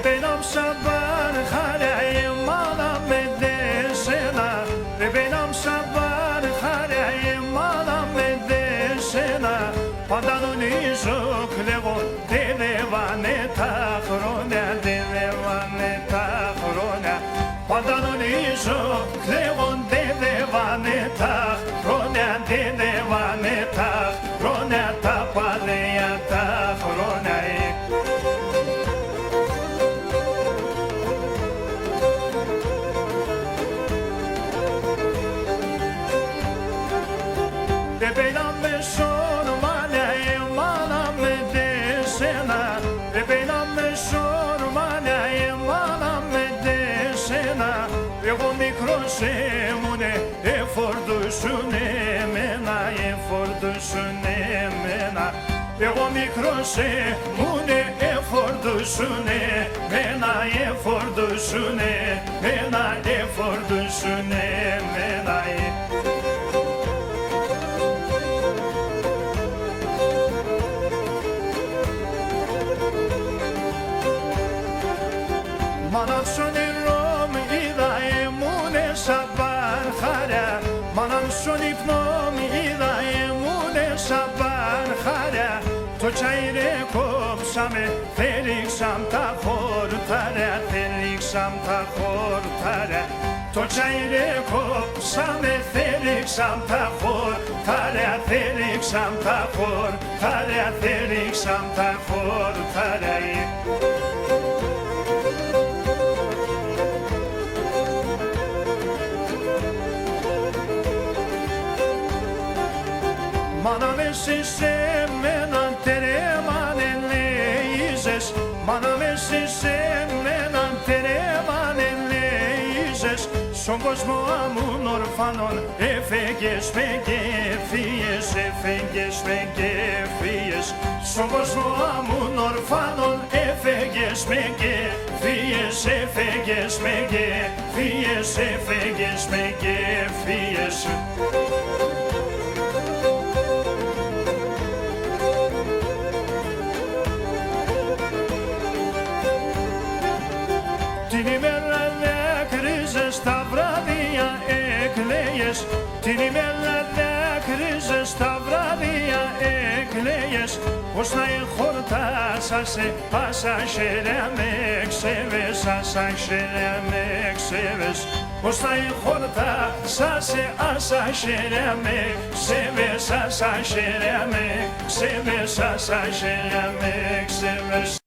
ببینم شبر خره مالا مدشنا ببینم شبر خره مالا مدشنا پادانونی جوکلگون دیوانه تخرونه دیوانه تخرونه پادانونی جوکلگون دیوانه تخرونه دیوانه تخرونه تپالیا تخرونه ببینم شون منه منم دشنا ببینم شون منه منم دشنا یکو میکروشمونه افردوشونه منا افردوشونه منا یکو میکروشمونه افردوشونه منا افردوشونه منا افردوشونه منا منم شنیدم ایدایمون شبر خره منم شنیدم ایدایمون شبر خره تو چایره کبشمه فریکشم تا خورتره فریکشم تا خورتره تو چایره کبشمه فریکشم تا خورتره فریکشم تا خورتره فریکشم تا خورتره Manam şişe menan tere manelle izes Manam şişe menan tere manelle izes Son κόσμο amun orfanon efeges me gefies efeges me gefies Son κόσμο amun orfanon efeges me gefies efeges me gefies efeges me gefies Την ημέρα δάκρυζες τα βράδια εκλαίγες Την ημέρα δάκρυζες τα βράδια εκλαίγες Πως να εχορτάσασε άσα χέρια με ξέβες Άσα χέρια με ξέβες Πως να εχορτάσασε άσα χέρια με ξέβες Άσα χέρια με ξέβες Άσα χέρια με ξέβες